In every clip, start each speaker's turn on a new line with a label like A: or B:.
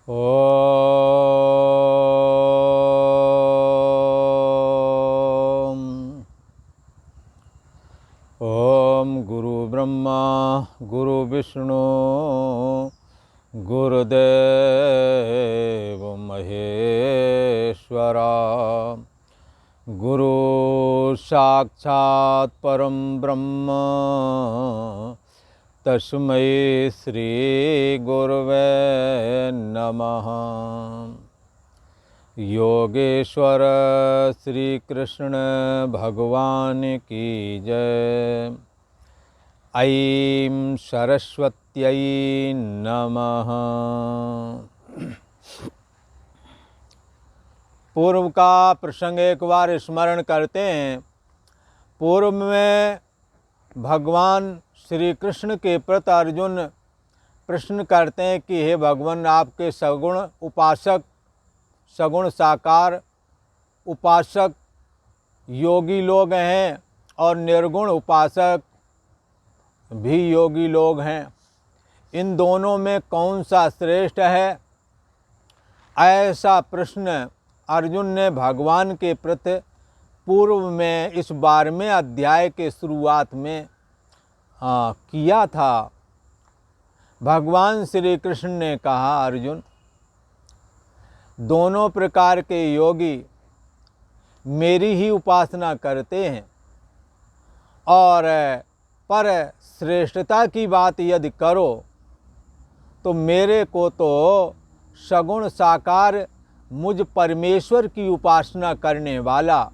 A: ओम ओम गुरु ब्रह्मा गुरु विष्णु गुरुदेव महेश्वरा गुरु साक्षात् परम ब्रह्म तस्मै श्री गुरवे नमः। योगेश्वर श्री कृष्ण भगवान की जय। ऐं सरस्वत्यै नमः। पूर्व का प्रसंग एक बार स्मरण करते हैं। पूर्व में भगवान श्री कृष्ण के प्रति अर्जुन प्रश्न करते हैं कि हे भगवान, आपके सगुण उपासक, सगुण साकार उपासक योगी लोग हैं और निर्गुण उपासक भी योगी लोग हैं। इन दोनों में कौन सा श्रेष्ठ है? ऐसा प्रश्न अर्जुन ने भगवान के प्रति पूर्व में इस 12वें अध्याय के शुरुआत में किया था। भगवान श्री कृष्ण ने कहा, अर्जुन, दोनों प्रकार के योगी मेरी ही उपासना करते हैं, और पर श्रेष्ठता की बात यदि करो तो मेरे को तो सगुण साकार मुझ परमेश्वर की उपासना करने वाला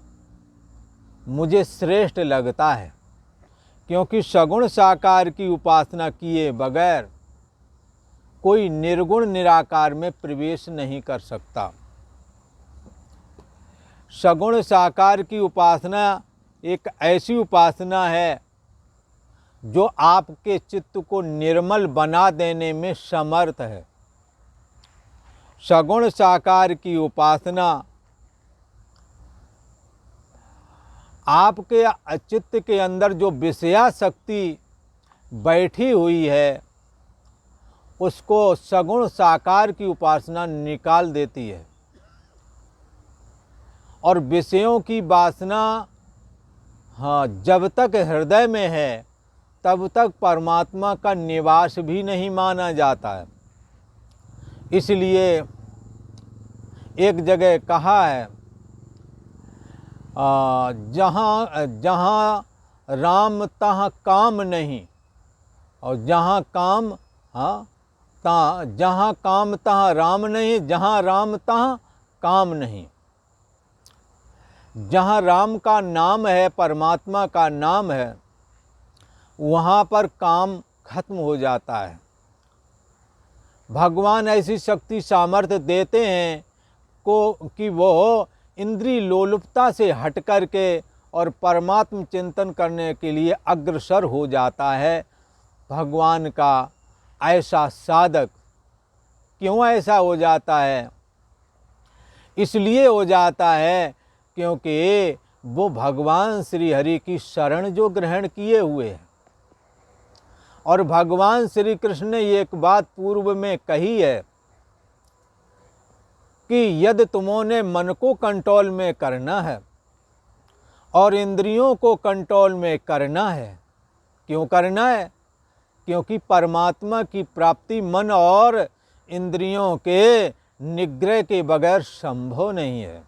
A: मुझे श्रेष्ठ लगता है, क्योंकि सगुण साकार की उपासना किए बगैर कोई निर्गुण निराकार में प्रवेश नहीं कर सकता। सगुण साकार की उपासना एक ऐसी उपासना है जो आपके चित्त को निर्मल बना देने में समर्थ है। सगुण साकार की उपासना आपके चित्त के अंदर जो विषया शक्ति बैठी हुई है उसको सगुण साकार की उपासना निकाल देती है, और विषयों की वासना जब तक हृदय में है तब तक परमात्मा का निवास भी नहीं माना जाता है। इसलिए एक जगह कहा है, जहाँ जहाँ राम तहाँ काम नहीं, और जहाँ काम जहाँ काम तहाँ राम नहीं, जहाँ राम तहाँ काम नहीं। जहाँ राम का नाम है, परमात्मा का नाम है, वहाँ पर काम खत्म हो जाता है। भगवान ऐसी शक्ति सामर्थ्य देते हैं को कि वो इंद्रिय लोलुपता से हट कर के और परमात्म चिंतन करने के लिए अग्रसर हो जाता है भगवान का ऐसा साधक। क्यों ऐसा हो जाता है? इसलिए हो जाता है क्योंकि वो भगवान श्री हरि की शरण जो ग्रहण किए हुए हैं। और भगवान श्री कृष्ण ने एक बात पूर्व में कही है कि यदि तुमने मन को कंट्रोल में करना है और इंद्रियों को कंट्रोल में करना है, क्यों करना है? क्योंकि परमात्मा की प्राप्ति मन और इंद्रियों के निग्रह के बगैर संभव नहीं है।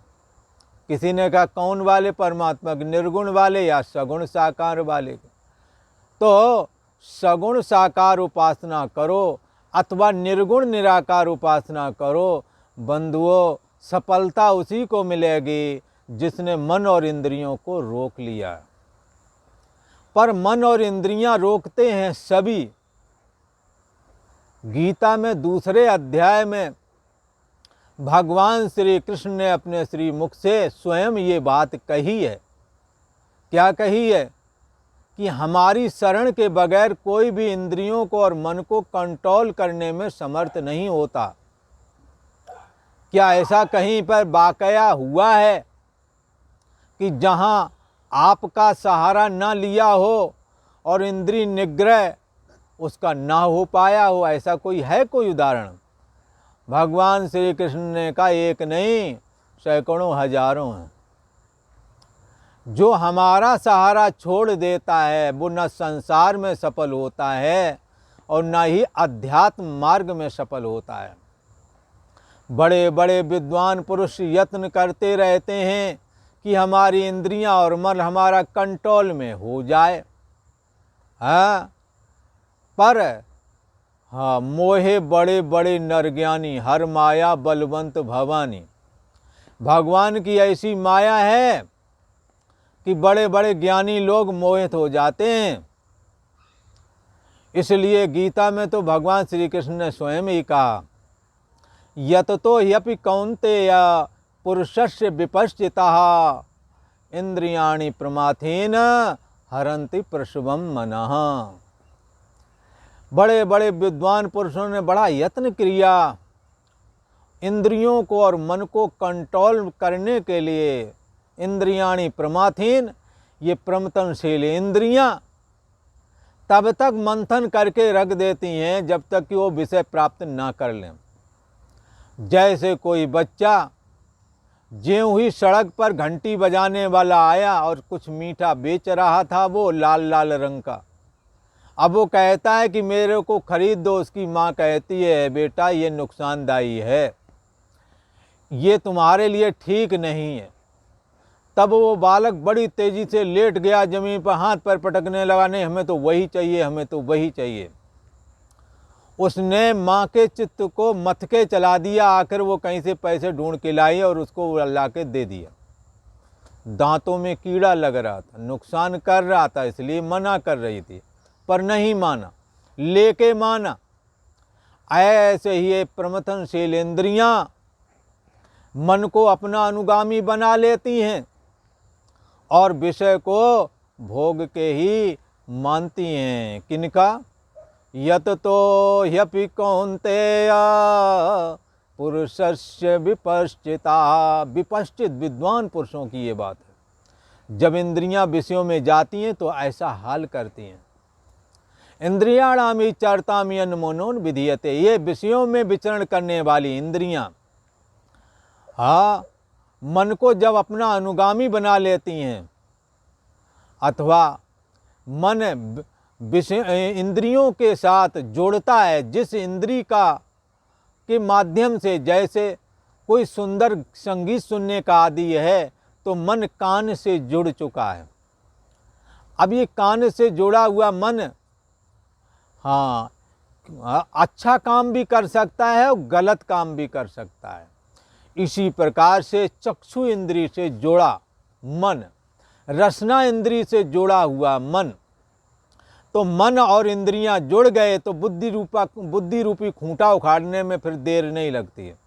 A: किसी ने कहा, कौन वाले परमात्मा के, निर्गुण वाले या सगुण साकार वाले? तो सगुण साकार उपासना करो अथवा निर्गुण निराकार उपासना करो, बंधुओं, सफलता उसी को मिलेगी जिसने मन और इंद्रियों को रोक लिया। पर मन और इंद्रियां रोकते हैं सभी। गीता में 2 अध्याय में भगवान श्री कृष्ण ने अपने श्री मुख से स्वयं ये बात कही है। क्या कही है? कि हमारी शरण के बगैर कोई भी इंद्रियों को और मन को कंट्रोल करने में समर्थ नहीं होता। क्या ऐसा कहीं पर वाकया हुआ है कि जहाँ आपका सहारा न लिया हो और इंद्रिय निग्रह उसका ना हो पाया हो? ऐसा कोई है कोई उदाहरण? भगवान श्री कृष्ण ने कहा एक नहीं सैकड़ों हजारों हैं। जो हमारा सहारा छोड़ देता है वो न संसार में सफल होता है और न ही अध्यात्म मार्ग में सफल होता है। बड़े बड़े विद्वान पुरुष यत्न करते रहते हैं कि हमारी इंद्रियां और मन हमारा कंट्रोल में हो जाए, हाँ, पर हाँ मोहे बड़े बड़े नरज्ञानी हर माया बलवंत भवानी। भगवान की ऐसी माया है कि बड़े बड़े ज्ञानी लोग मोहित हो जाते हैं। इसलिए गीता में तो भगवान श्री कृष्ण ने स्वयं ही कहा, यततो ह्यपि कौन्तेय पुरुषस्य विपश्चितः इंद्रियाणि प्रमाथेन हरन्ति प्रसुभम मनः। बड़े बड़े विद्वान पुरुषों ने बड़ा यत्न किया इंद्रियों को और मन को कंट्रोल करने के लिए। इंद्रियाणि प्रमाथीन, ये प्रमथनशील इंद्रियां तब तक मंथन करके रख देती हैं जब तक कि वो विषय प्राप्त ना कर लें। जैसे कोई बच्चा ज्यों ही सड़क पर घंटी बजाने वाला आया और कुछ मीठा बेच रहा था, वो लाल लाल रंग का, अब वो कहता है कि मेरे को खरीद दो। उसकी माँ कहती है बेटा ये नुकसानदायी है, ये तुम्हारे लिए ठीक नहीं है। तब वो बालक बड़ी तेजी से लेट गया, जमीन पर हाथ पैर पटकने लगा, नहीं हमें तो वही चाहिए, हमें तो वही चाहिए। उसने माँ के चित्त को मथ के चला दिया। आखिर वो कहीं से पैसे ढूंढ के लाई और उसको ला के दे दिया। दांतों में कीड़ा लग रहा था, नुकसान कर रहा था, इसलिए मना कर रही थी, पर नहीं माना, लेके माना। ऐसे ही ये प्रमथनशील इंद्रियां मन को अपना अनुगामी बना लेती हैं और विषय को भोग के ही मानती हैं। किनका? यततो ह्यपि कौन्तेय पुरुषस्य विपश्चिता। विपश्चित विद्वान पुरुषों की ये बात है। जब इंद्रियां विषयों में जाती हैं तो ऐसा हाल करती हैं। इंद्रियाणामि चरतामि अन्मनोन विधीयते। ये विषयों में विचरण करने वाली इंद्रियां, हाँ, मन को जब अपना अनुगामी बना लेती हैं अथवा मन विषय इंद्रियों के साथ जोड़ता है, जिस इंद्री का के माध्यम से, जैसे कोई सुंदर संगीत सुनने का आदि है तो मन कान से जुड़ चुका है। अब ये कान से जुड़ा हुआ मन, हाँ, अच्छा काम भी कर सकता है और गलत काम भी कर सकता है। इसी प्रकार से चक्षु इंद्री से जोड़ा मन, रसना इंद्री से जोड़ा हुआ मन, तो मन और इंद्रियां जुड़ गए तो बुद्धि रूपी खूंटा उखाड़ने में फिर देर नहीं लगती है।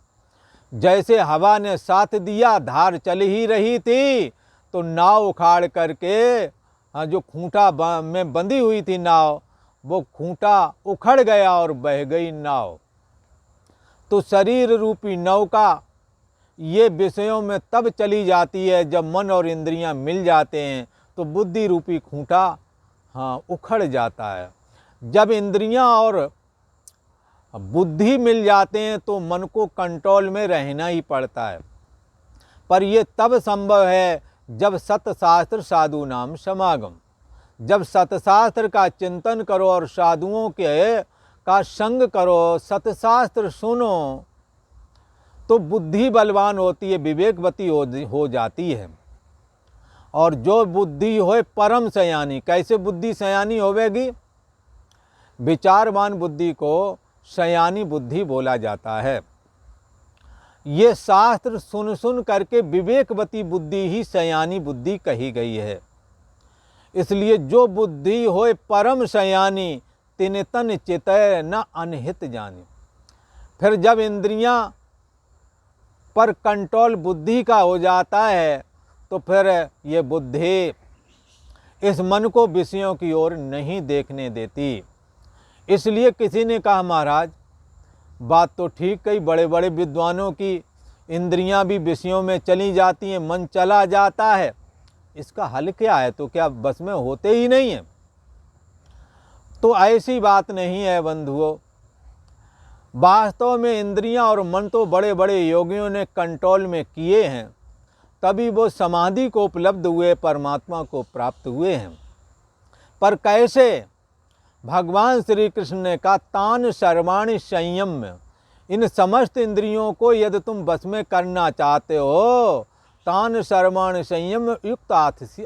A: जैसे हवा ने साथ दिया, धार चल ही रही थी तो नाव उखाड़ करके, जो खूंटा में बंधी हुई थी नाव, वो खूंटा उखड़ गया और बह गई नाव। तो शरीर रूपी नौका ये विषयों में तब चली जाती है जब मन और इंद्रियां मिल जाते हैं, तो बुद्धि रूपी खूंटा, हाँ, उखड़ जाता है। जब इंद्रियां और बुद्धि मिल जाते हैं तो मन को कंट्रोल में रहना ही पड़ता है। पर यह तब संभव है जब सतशास्त्र साधु नाम समागम, जब सतशास्त्र का चिंतन करो और साधुओं के का संग करो, सतशास्त्र सुनो, तो बुद्धि बलवान होती है, विवेकवती हो जाती है। और जो बुद्धि होए परम सयानी। कैसे बुद्धि सयानी होवेगी? विचारवान बुद्धि को सयानी बुद्धि बोला जाता है। ये शास्त्र सुन सुन करके विवेकवती बुद्धि ही सयानी बुद्धि कही गई है। इसलिए जो बुद्धि होए परम सयानी, तिन तन चितय न अनहित जानी। फिर जब इंद्रियां पर कंट्रोल बुद्धि का हो जाता है तो फिर ये बुद्धि इस मन को विषयों की ओर नहीं देखने देती। इसलिए किसी ने कहा, महाराज बात तो ठीक कही, बड़े बड़े विद्वानों की इंद्रियां भी विषयों में चली जाती हैं, मन चला जाता है, इसका हल क्या है? तो क्या बस में होते ही नहीं है? तो ऐसी बात नहीं है बंधुओं। वास्तव में इंद्रियां और मन तो बड़े बड़े योगियों ने कंट्रोल में किए हैं, तभी वो समाधि को उपलब्ध हुए, परमात्मा को प्राप्त हुए हैं। पर कैसे? भगवान श्री कृष्ण ने कहा, तान सर्वाणि संयम्य, इन समस्त इंद्रियों को यदि तुम वश में करना चाहते हो, तान सर्वाणि संयम युक्त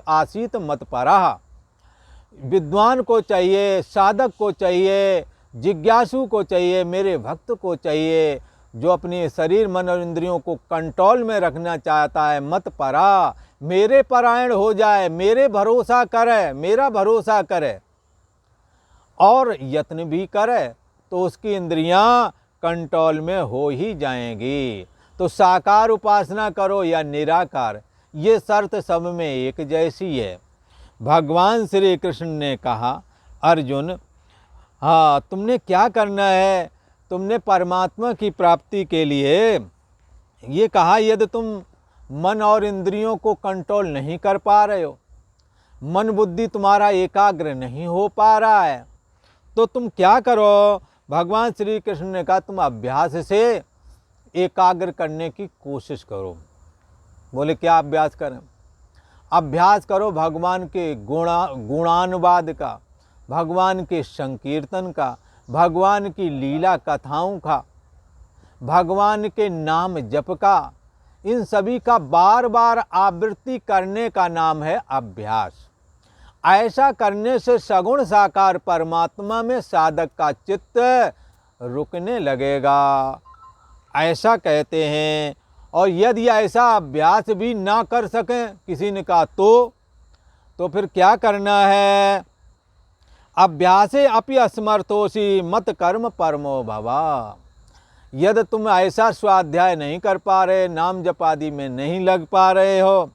A: आसीत मत पराह। विद्वान को चाहिए, साधक को चाहिए, जिज्ञासु को चाहिए, मेरे भक्त को चाहिए, जो अपने शरीर मन और इंद्रियों को कंट्रोल में रखना चाहता है, मत परा, मेरे परायण हो जाए, मेरे भरोसा करे, मेरा भरोसा करे और यत्न भी करे, तो उसकी इंद्रियां कंट्रोल में हो ही जाएंगी। तो साकार उपासना करो या निराकार, ये शर्त सब में एक जैसी है। भगवान श्री कृष्ण ने कहा, अर्जुन, हाँ, तुमने क्या करना है? तुमने परमात्मा की प्राप्ति के लिए ये कहा, यदि तुम मन और इंद्रियों को कंट्रोल नहीं कर पा रहे हो, मन बुद्धि तुम्हारा एकाग्र नहीं हो पा रहा है, तो तुम क्या करो? भगवान श्री कृष्ण ने कहा, तुम अभ्यास से एकाग्र करने की कोशिश करो। बोले क्या अभ्यास करें? अभ्यास करो भगवान के गुणानुवाद का, भगवान के संकीर्तन का, भगवान की लीला कथाओं का, भगवान के नाम जप का, इन सभी का बार बार आवृत्ति करने का नाम है अभ्यास। ऐसा करने से सगुण साकार परमात्मा में साधक का चित्त रुकने लगेगा, ऐसा कहते हैं। और यदि ऐसा अभ्यास भी ना कर सकें, किसी ने कहा तो फिर क्या करना है? अभ्यासे अपि असमर्थोसी मत कर्म परमो भवा। यदि तुम ऐसा स्वाध्याय नहीं कर पा रहे, नाम जप आदि में नहीं लग पा रहे हो,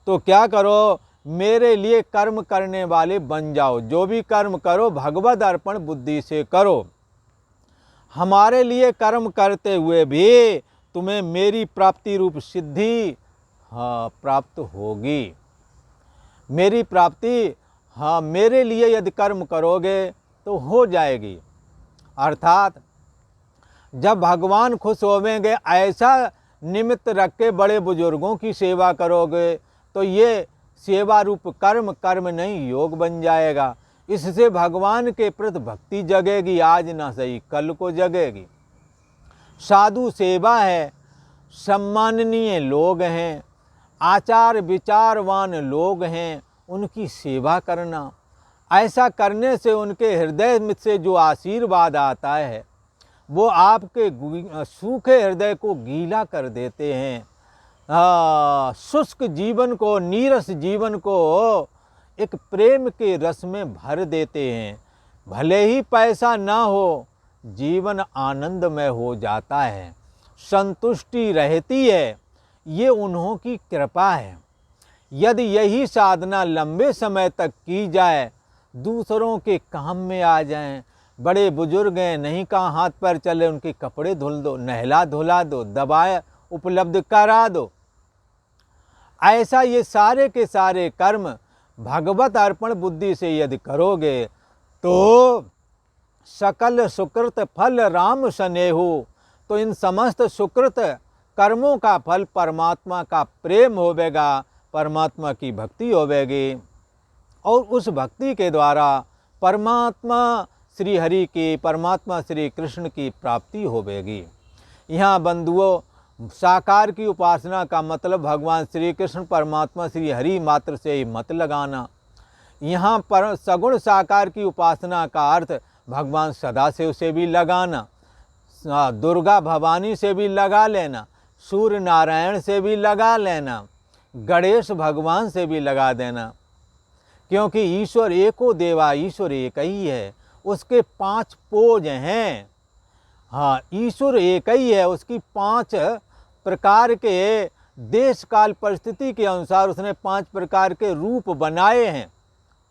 A: तो क्या करो? मेरे लिए कर्म करने वाले बन जाओ। जो भी कर्म करो भगवद अर्पण बुद्धि से करो। हमारे लिए कर्म करते हुए भी तुम्हें मेरी प्राप्ति रूप सिद्धि प्राप्त होगी। मेरी प्राप्ति मेरे लिए यदि कर्म करोगे तो हो जाएगी। अर्थात जब भगवान खुश होवेंगे, ऐसा निमित्त रख के बड़े बुजुर्गों की सेवा करोगे, तो ये सेवा रूप कर्म नहीं योग बन जाएगा। इससे भगवान के प्रति भक्ति जगेगी, आज ना सही कल को जगेगी। साधु सेवा है, सम्माननीय लोग हैं, आचार विचारवान लोग हैं, उनकी सेवा करना, ऐसा करने से उनके हृदय में से जो आशीर्वाद आता है वो आपके सूखे हृदय को गीला कर देते हैं। शुष्क जीवन को, नीरस जीवन को एक प्रेम के रस में भर देते हैं। भले ही पैसा ना हो, जीवन आनंदमय हो जाता है, संतुष्टि रहती है। ये उन्हों की कृपा है। यदि यही साधना लंबे समय तक की जाए, दूसरों के काम में आ जाएं, बड़े बुजुर्ग हैं, नहीं कहाँ हाथ पैर चले, उनके कपड़े धुल दो, नहला धुला दो, दवाएं उपलब्ध करा दो, ऐसा ये सारे के सारे कर्म भगवत अर्पण बुद्धि से यदि करोगे तो सकल सुकृत फल राम स्नेहु। तो इन समस्त सुकृत कर्मों का फल परमात्मा का प्रेम होवेगा, परमात्मा की भक्ति होवेगी, और उस भक्ति के द्वारा परमात्मा श्री हरि की, परमात्मा श्री कृष्ण की प्राप्ति होवेगी। यहाँ बंधुओं, साकार की उपासना का मतलब भगवान श्री कृष्ण परमात्मा श्री हरि मात्र से ही मत लगाना। यहाँ पर सगुण साकार की उपासना का अर्थ भगवान सदाशिव से भी लगाना, दुर्गा भवानी से भी लगा लेना, सूर्य नारायण से भी लगा लेना, गणेश भगवान से भी लगा देना, क्योंकि ईश्वर एको देवा, ईश्वर एक ही है, उसके 5 पोज हैं। ईश्वर एक ही है, उसकी 5 प्रकार के देश काल परिस्थिति के अनुसार उसने 5 प्रकार के रूप बनाए हैं।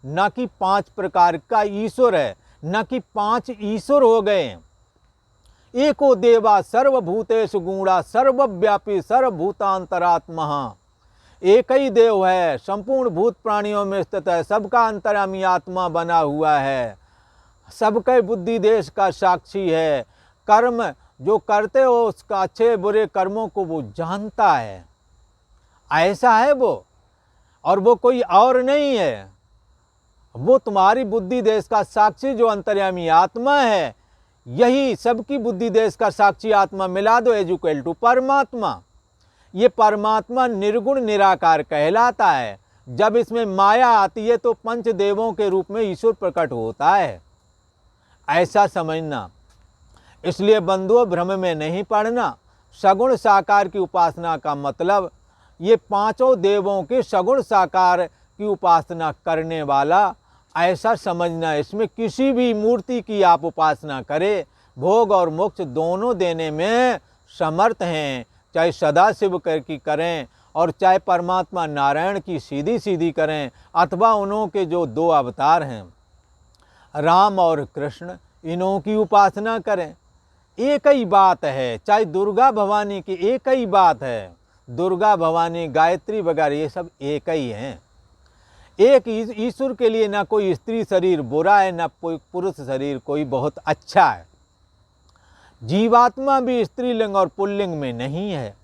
A: न कि 5 प्रकार का ईश्वर है, न कि 5 ईश्वर हो गए हैं। एको देवा सर्वभूतेषु गूढ़ा सर्वव्यापी सर्वभूतांतरात्मा। एक ही देव है, संपूर्ण भूत प्राणियों में स्थित है, सबका अंतर्यामी आत्मा बना हुआ है, सबके बुद्धि देश का साक्षी है, कर्म जो करते हो उसका अच्छे बुरे कर्मों को वो जानता है, ऐसा है वो, और वो कोई और नहीं है। वो तुम्हारी बुद्धि देश का साक्षी जो अंतर्यामी आत्मा है, यही सबकी बुद्धि देश का साक्षी आत्मा मिला दो इक्वल टू परमात्मा। ये परमात्मा निर्गुण निराकार कहलाता है। जब इसमें माया आती है तो पंचदेवों के रूप में ईश्वर प्रकट होता है, ऐसा समझना। इसलिए बंधुओं, भ्रम में नहीं पड़ना। सगुण साकार की उपासना का मतलब ये पांचों देवों के सगुण साकार की उपासना करने वाला, ऐसा समझना। इसमें किसी भी मूर्ति की आप उपासना करें, भोग और मोक्ष दोनों देने में समर्थ हैं। चाहे सदाशिव की करें और चाहे परमात्मा नारायण की सीधी सीधी करें, अथवा उन्हों के जो दो अवतार हैं राम और कृष्ण, इन्हों की उपासना करें। एक ही बात है। चाहे दुर्गा भवानी की एक ही बात है। दुर्गा भवानी, गायत्री वगैरह ये सब एक ही हैं। एक ईश्वर के लिए ना कोई स्त्री शरीर बुरा है, ना कोई पुरुष शरीर कोई बहुत अच्छा है। जीवात्मा भी स्त्रीलिंग और पुल्लिंग में नहीं है।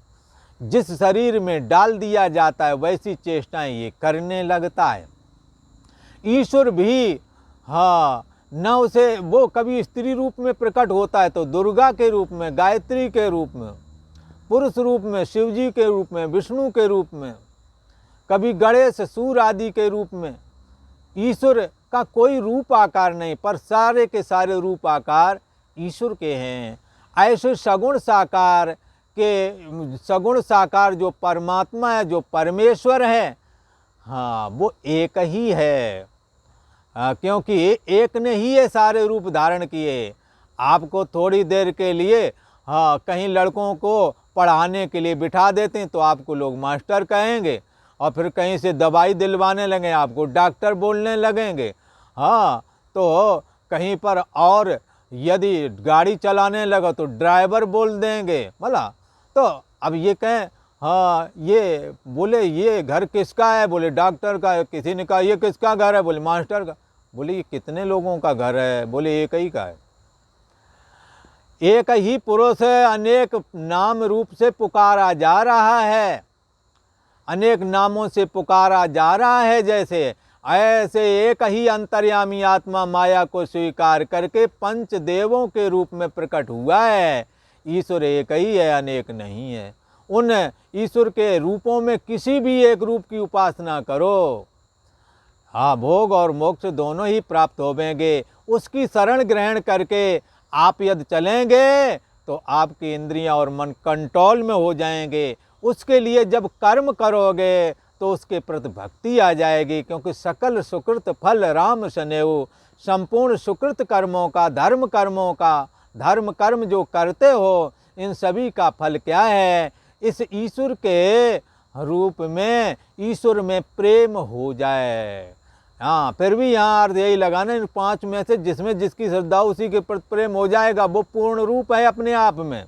A: जिस शरीर में डाल दिया जाता है वैसी चेष्टाएं ये करने लगता है। ईश्वर भी न उसे, वो कभी स्त्री रूप में प्रकट होता है तो दुर्गा के रूप में, गायत्री के रूप में, पुरुष रूप में शिवजी के रूप में, विष्णु के रूप में, कभी गणेश सूर्य आदि के रूप में। ईश्वर का कोई रूप आकार नहीं, पर सारे के सारे रूप आकार ईश्वर के हैं। ऐसे सगुण साकार जो परमात्मा है, जो परमेश्वर है, वो एक ही है। क्योंकि एक ने ही ये सारे रूप धारण किए। आपको थोड़ी देर के लिए कहीं लड़कों को पढ़ाने के लिए बिठा देते हैं तो आपको लोग मास्टर कहेंगे, और फिर कहीं से दवाई दिलवाने लगे आपको डॉक्टर बोलने लगेंगे। तो कहीं पर और यदि गाड़ी चलाने लगा तो ड्राइवर बोल देंगे, बोला। तो अब ये कहें ये बोले ये घर किसका है, बोले डॉक्टर का है। किसी ने कहा ये किसका घर है, बोले मास्टर का। बोले ये कितने लोगों का घर है, बोले एक ही का है। एक ही पुरुष है, अनेक नाम रूप से पुकारा जा रहा है, अनेक नामों से पुकारा जा रहा है। जैसे ऐसे एक ही अंतर्यामी आत्मा माया को स्वीकार करके पंच देवों के रूप में प्रकट हुआ है। ईश्वर एक ही है, अनेक नहीं है। उन ईश्वर के रूपों में किसी भी एक रूप की उपासना करो, भोग और मोक्ष दोनों ही प्राप्त होवेंगे। उसकी शरण ग्रहण करके आप यदि चलेंगे तो आपकी इंद्रियां और मन कंट्रोल में हो जाएंगे। उसके लिए जब कर्म करोगे तो उसके प्रति भक्ति आ जाएगी, क्योंकि सकल सुकृत फल राम सनेऊ। संपूर्ण सुकृत कर्मों का, धर्म कर्म जो करते हो, इन सभी का फल क्या है? इस ईश्वर के रूप में, ईश्वर में प्रेम हो जाए। फिर भी यहाँ अर्थ यही लगाना, इन 5 में से जिसमें जिसकी श्रद्धा उसी के प्रति प्रेम हो जाएगा। वो पूर्ण रूप है अपने आप में,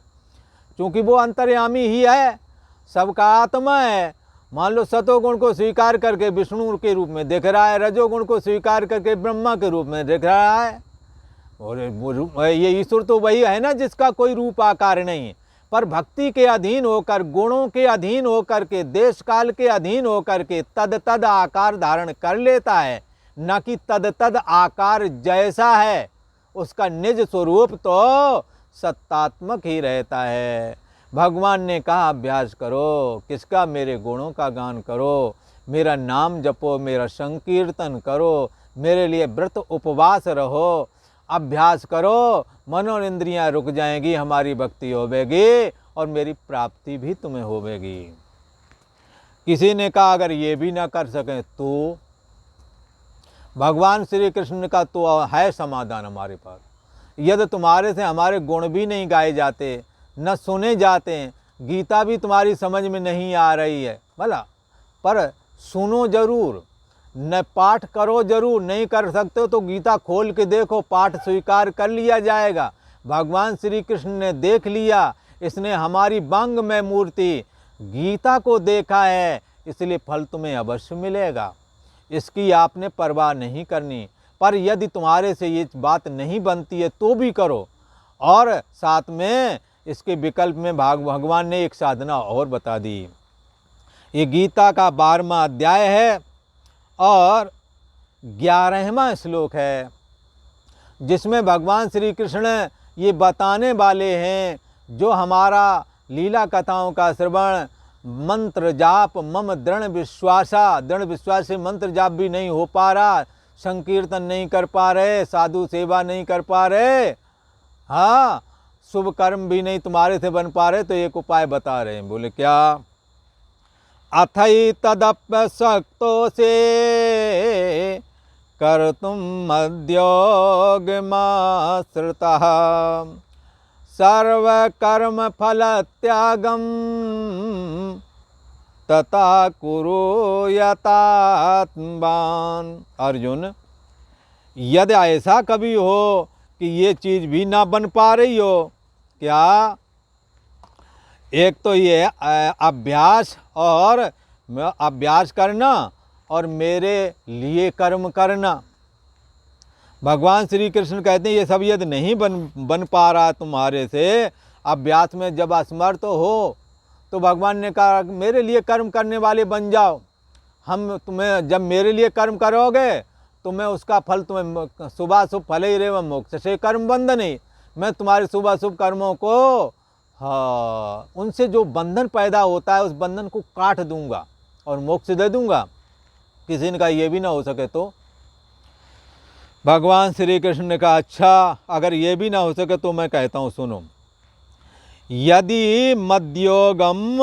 A: क्योंकि वो अंतर्यामी ही है, सबका आत्मा है। मान लो सतोगुण को स्वीकार करके विष्णु के रूप में दिख रहा है, रजोगुण को स्वीकार करके ब्रह्मा के रूप में दिख रहा है। और ये ईश्वर तो वही है ना जिसका कोई रूप आकार नहीं है, पर भक्ति के अधीन होकर, गुणों के अधीन होकर के, देश काल के अधीन होकर के तद आकार धारण कर लेता है। न कि तद आकार जैसा है, उसका निज स्वरूप तो सत्तात्मक ही रहता है। भगवान ने कहा अभ्यास करो, किसका? मेरे गुणों का गान करो, मेरा नाम जपो, मेरा संकीर्तन करो, मेरे लिए व्रत उपवास रहो, अभ्यास करो। मनोइंद्रियां रुक जाएंगी, हमारी भक्ति होवेगी और मेरी प्राप्ति भी तुम्हें होवेगी। किसी ने कहा अगर ये भी ना कर सकें तो भगवान श्री कृष्ण का तो है समाधान हमारे पास। यदि तुम्हारे से हमारे गुण भी नहीं गाए जाते, न सुने जाते हैं, गीता भी तुम्हारी समझ में नहीं आ रही है भला, पर सुनो जरूर, न पाठ करो जरूर। नहीं कर सकते हो तो गीता खोल के देखो, पाठ स्वीकार कर लिया जाएगा। भगवान श्री कृष्ण ने देख लिया, इसने हमारी वांग में मूर्ति गीता को देखा है, इसलिए फल तुम्हें अवश्य मिलेगा। इसकी आपने परवाह नहीं करनी। पर यदि तुम्हारे से ये बात नहीं बनती है तो भी करो, और साथ में इसके विकल्प में भगवान ने एक साधना और बता दी। ये गीता का 12वां अध्याय है और 11वां श्लोक है, जिसमें भगवान श्री कृष्ण ये बताने वाले हैं, जो हमारा लीला कथाओं का श्रवण, मंत्र जाप मम दृढ़ विश्वास से मंत्र जाप भी नहीं हो पा रहा, संकीर्तन नहीं कर पा रहे, साधु सेवा नहीं कर पा रहे, हाँ शुभ कर्म भी नहीं तुम्हारे से बन पा रहे, तो एक उपाय बता रहे हैं। बोले क्या? अथई तदप्य शक्तो से कर तुम मद्योगमाश्रितः सर्व कर्म फल त्यागम तथा कुरु यतात्मवान। अर्जुन, यदि ऐसा कभी हो कि ये चीज़ भी ना बन पा रही हो, क्या? एक तो ये अभ्यास करना और मेरे लिए कर्म करना। भगवान श्री कृष्ण कहते हैं ये सब यदि नहीं बन पा रहा तुम्हारे से, अभ्यास में जब असमर्थ हो, तो भगवान ने कहा मेरे लिए कर्म करने वाले बन जाओ। हम तुम्हें जब मेरे लिए कर्म करोगे तो मैं उसका फल तुम्हें शुभाशुभ फल ही रेव मोक्ष से कर्म बंधन ही, मैं तुम्हारे शुभाशुभ कर्मों को, हाँ, उनसे जो बंधन पैदा होता है उस बंधन को काट दूंगा और मोक्ष दे दूंगा। किसी ने कहा ये भी ना हो सके तो? भगवान श्री कृष्ण ने कहा अच्छा, अगर ये भी ना हो सके तो मैं कहता हूँ सुनो। यदि मद्योगम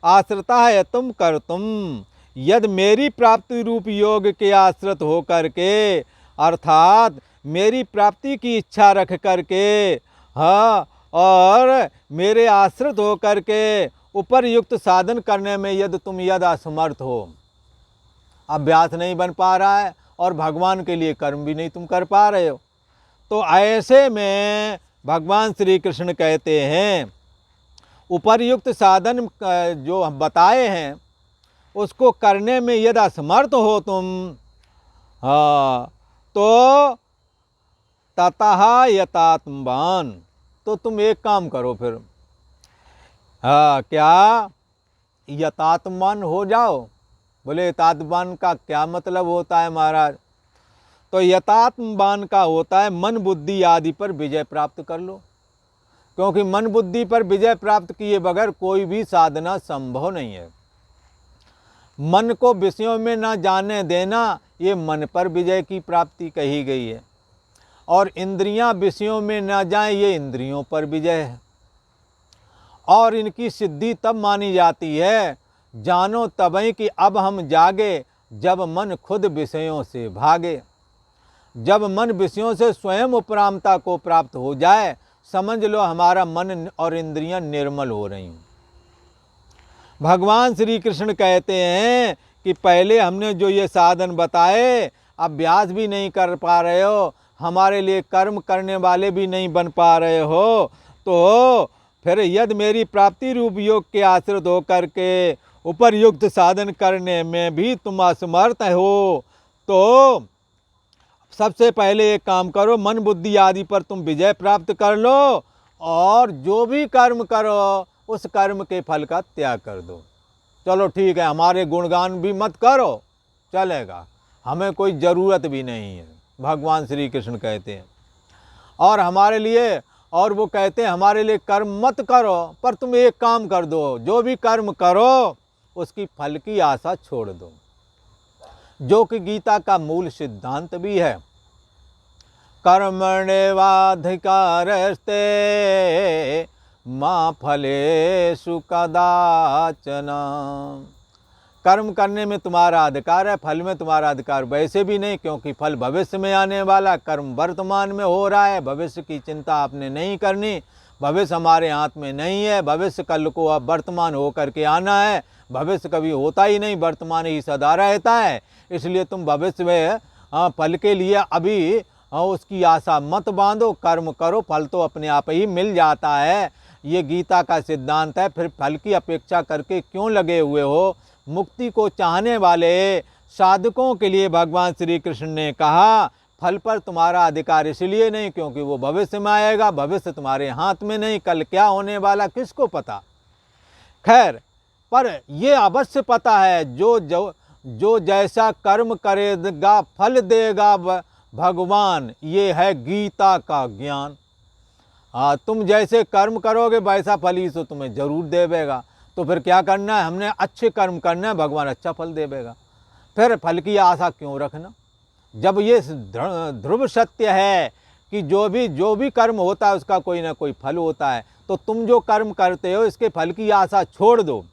A: आश्रिता है तुम कर तुम, यदि मेरी प्राप्ति रूप योग के आश्रित हो करके, अर्थात मेरी प्राप्ति की इच्छा रख करके, हाँ, और मेरे आश्रित हो करके उपरयुक्त साधन करने में यदि तुम असमर्थ हो, अभ्यास नहीं बन पा रहा है और भगवान के लिए कर्म भी नहीं तुम कर पा रहे हो, तो ऐसे में भगवान श्री कृष्ण कहते हैं उपर्युक्त साधन जो बताए हैं उसको करने में यदि असमर्थ हो तुम, हाँ, तो ततः यतात्मवान, तो तुम एक काम करो फिर, हाँ, क्या? यतात्मवान हो जाओ। बोले यतात्मवान का क्या मतलब होता है महाराज? तो यतात्मवान का होता है मन बुद्धि आदि पर विजय प्राप्त कर लो, क्योंकि मन बुद्धि पर विजय प्राप्त किए बगैर कोई भी साधना संभव नहीं है। मन को विषयों में न जाने देना, ये मन पर विजय की प्राप्ति कही गई है, और इंद्रियां विषयों में न जाएं, ये इंद्रियों पर विजय है। और इनकी सिद्धि तब मानी जाती है, जानो तबई कि अब हम जागे, जब मन खुद विषयों से भागे। जब मन विषयों से स्वयं उपरामता को प्राप्त हो जाए, समझ लो हमारा मन और इंद्रियां निर्मल हो रही हैं। भगवान श्री कृष्ण कहते हैं कि पहले हमने जो ये साधन बताए, अभ्यास भी नहीं कर पा रहे हो, हमारे लिए कर्म करने वाले भी नहीं बन पा रहे हो, तो फिर यदि मेरी प्राप्ति रूप योग के आश्रित हो करके उपरयुक्त साधन करने में भी तुम असमर्थ हो, तो सबसे पहले एक काम करो, मन बुद्धि आदि पर तुम विजय प्राप्त कर लो, और जो भी कर्म करो उस कर्म के फल का त्याग कर दो। चलो ठीक है, हमारे गुणगान भी मत करो, चलेगा, हमें कोई ज़रूरत भी नहीं है, भगवान श्री कृष्ण कहते हैं। और हमारे लिए, और वो कहते हैं हमारे लिए कर्म मत करो, पर तुम एक काम कर दो, जो भी कर्म करो उसकी फल की आशा छोड़ दो, जो कि गीता का मूल सिद्धांत भी है। कर्मण्येवाधिकारस्ते मा फलेषु कदाचन। कर्म करने में तुम्हारा अधिकार है, फल में तुम्हारा अधिकार वैसे भी नहीं, क्योंकि फल भविष्य में आने वाला, कर्म वर्तमान में हो रहा है। भविष्य की चिंता आपने नहीं करनी, भविष्य हमारे हाथ में नहीं है। भविष्य कल को अब वर्तमान हो करके आना है, भविष्य कभी होता ही नहीं, वर्तमान ही सदा रहता है। इसलिए तुम भविष्य में फल के लिए अभी उसकी आशा मत बांधो, कर्म करो, फल तो अपने आप ही मिल जाता है। ये गीता का सिद्धांत है। फिर फल की अपेक्षा करके क्यों लगे हुए हो? मुक्ति को चाहने वाले साधकों के लिए भगवान श्री कृष्ण ने कहा फल पर तुम्हारा अधिकार इसलिए नहीं क्योंकि वो भविष्य में आएगा, भविष्य तुम्हारे हाथ में नहीं, कल क्या होने वाला किसको पता। खैर, पर ये अवश्य पता है जो जैसा कर्म करेगा फल देगा भगवान, ये है गीता का ज्ञान। हाँ, तुम जैसे कर्म करोगे वैसा फल ही तो तुम्हें जरूर देवेगा। तो फिर क्या करना है, हमने अच्छे कर्म करना है, भगवान अच्छा फल देवेगा। फिर फल की आशा क्यों रखना, जब ये ध्रुव सत्य है कि जो भी कर्म होता है उसका कोई ना कोई फल होता है। तो तुम जो कर्म करते हो इसके फल की आशा छोड़ दो।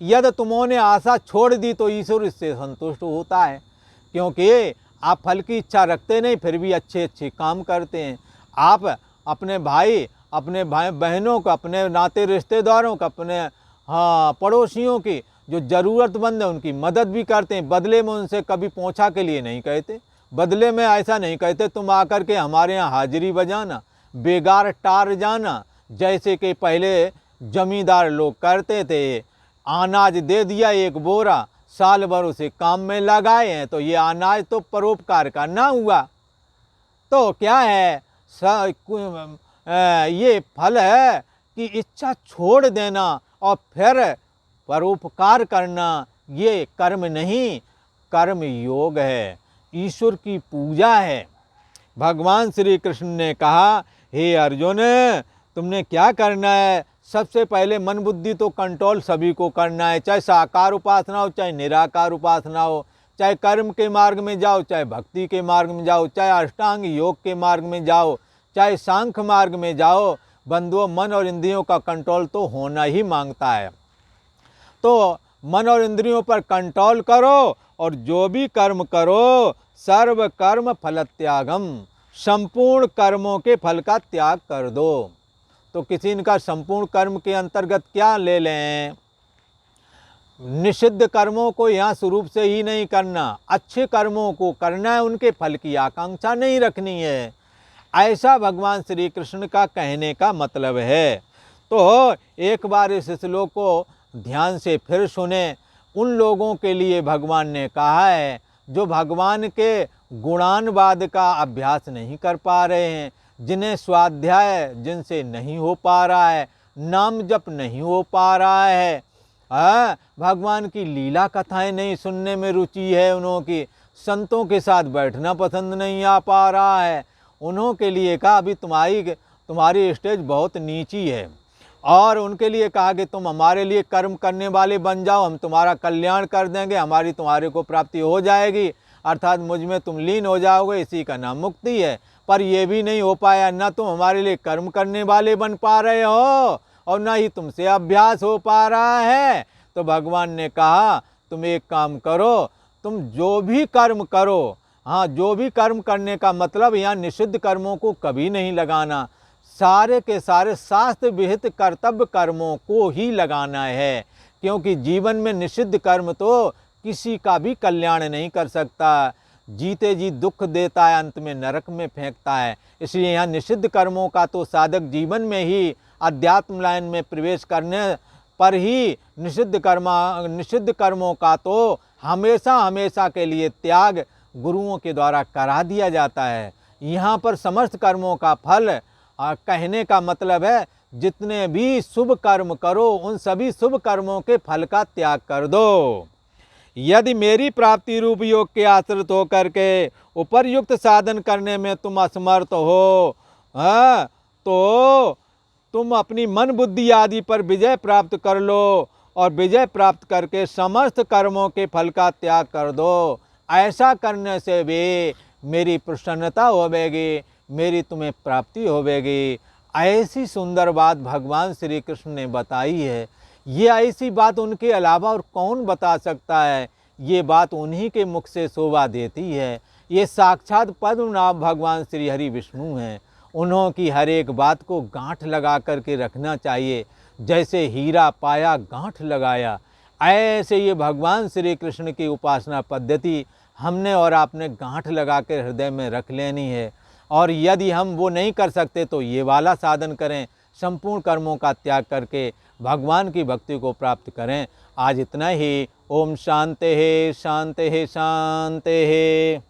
A: यदि तुमने आशा छोड़ दी तो ईश्वर इससे संतुष्ट होता है, क्योंकि आप फल की इच्छा रखते नहीं फिर भी अच्छे अच्छे काम करते हैं। आप अपने भाई बहनों को, अपने नाते रिश्तेदारों को, अपने पड़ोसियों की जो ज़रूरतमंद है उनकी मदद भी करते हैं। बदले में उनसे कभी पोंछा के लिए नहीं कहते, बदले में ऐसा नहीं कहते तुम आकर के हमारे यहाँ हाजिरी बजाना, बेगार टार जाना, जैसे कि पहले जमींदार लोग करते थे। अनाज दे दिया एक बोरा, साल भर उसे काम में लगाए हैं, तो ये अनाज तो परोपकार का ना हुआ। तो क्या है, ये फल है कि इच्छा छोड़ देना और फिर परोपकार करना, ये कर्म नहीं, कर्म योग है, ईश्वर की पूजा है। भगवान श्री कृष्ण ने कहा, हे अर्जुन, तुमने क्या करना है, सबसे पहले मन बुद्धि तो कंट्रोल सभी को करना है, चाहे साकार उपासना हो चाहे निराकार उपासना हो, चाहे कर्म के मार्ग में जाओ चाहे भक्ति के मार्ग में जाओ, चाहे अष्टांग योग के मार्ग में जाओ चाहे सांख्य मार्ग में जाओ, बंधुओं मन और इंद्रियों का कंट्रोल तो होना ही मांगता है। तो मन और इंद्रियों पर कंट्रोल करो और जो भी कर्म करो सर्व कर्म फल त्यागम, संपूर्ण कर्मों के फल का त्याग कर दो। तो किसी इनका संपूर्ण कर्म के अंतर्गत क्या ले लें, निषिद्ध कर्मों को यहाँ स्वरूप से ही नहीं करना, अच्छे कर्मों को करना है, उनके फल की आकांक्षा नहीं रखनी है, ऐसा भगवान श्री कृष्ण का कहने का मतलब है। तो एक बार इस श्लोक को ध्यान से फिर सुने। उन लोगों के लिए भगवान ने कहा है जो भगवान के गुणानुवाद का अभ्यास नहीं कर पा रहे हैं, जिन्हें स्वाध्याय जिनसे नहीं हो पा रहा है, नाम जप नहीं हो पा रहा है, भगवान की लीला कथाएं नहीं सुनने में रुचि है, उन्हों की संतों के साथ बैठना पसंद नहीं आ पा रहा है, उन्हों के लिए कहा अभी तुम्हारी स्टेज बहुत नीची है। और उनके लिए कहा कि तुम हमारे लिए कर्म करने वाले बन जाओ, हम तुम्हारा कल्याण कर देंगे, हमारी तुम्हारे को प्राप्ति हो जाएगी, अर्थात मुझ में तुम लीन हो जाओगे, इसी का नाम मुक्ति है। पर ये भी नहीं हो पाया, ना तुम हमारे लिए कर्म करने वाले बन पा रहे हो और ना ही तुमसे अभ्यास हो पा रहा है। तो भगवान ने कहा तुम एक काम करो, तुम जो भी कर्म करो, हाँ जो भी कर्म करने का मतलब यहाँ निषिद्ध कर्मों को कभी नहीं लगाना, सारे के सारे शास्त्र विहित कर्तव्य कर्मों को ही लगाना है, क्योंकि जीवन में निषिद्ध कर्म तो किसी का भी कल्याण नहीं कर सकता, जीते जी दुख देता है, अंत में नरक में फेंकता है। इसलिए यहाँ निषिद्ध कर्मों का तो साधक जीवन में ही अध्यात्म लाइन में प्रवेश करने पर ही निषिद्ध कर्मों का तो हमेशा हमेशा के लिए त्याग गुरुओं के द्वारा करा दिया जाता है। यहाँ पर समस्त कर्मों का फल कहने का मतलब है जितने भी शुभ कर्म करो उन सभी शुभ कर्मों के फल का त्याग कर दो। यदि मेरी प्राप्ति रूप योग के आश्रित होकर के उपर्युक्त साधन करने में तुम असमर्थ हो, तो तुम अपनी मन बुद्धि आदि पर विजय प्राप्त कर लो और विजय प्राप्त करके समस्त कर्मों के फल का त्याग कर दो। ऐसा करने से भी मेरी प्रसन्नता होवेगी, मेरी तुम्हें प्राप्ति होवेगी। ऐसी सुंदर बात भगवान श्री कृष्ण ने बताई है। ये ऐसी बात उनके अलावा और कौन बता सकता है, ये बात उन्हीं के मुख से शोभा देती है। ये साक्षात पद्मनाभ भगवान श्री हरि विष्णु हैं। उन्हों की हर एक बात को गांठ लगा करके रखना चाहिए, जैसे हीरा पाया गांठ लगाया, ऐसे ये भगवान श्री कृष्ण की उपासना पद्धति हमने और आपने गांठ लगा के हृदय में रख लेनी है। और यदि हम वो नहीं कर सकते तो ये वाला साधन करें, संपूर्ण कर्मों का त्याग करके भगवान की भक्ति को प्राप्त करें। आज इतना ही। ओम शांति है शांति है शांति है।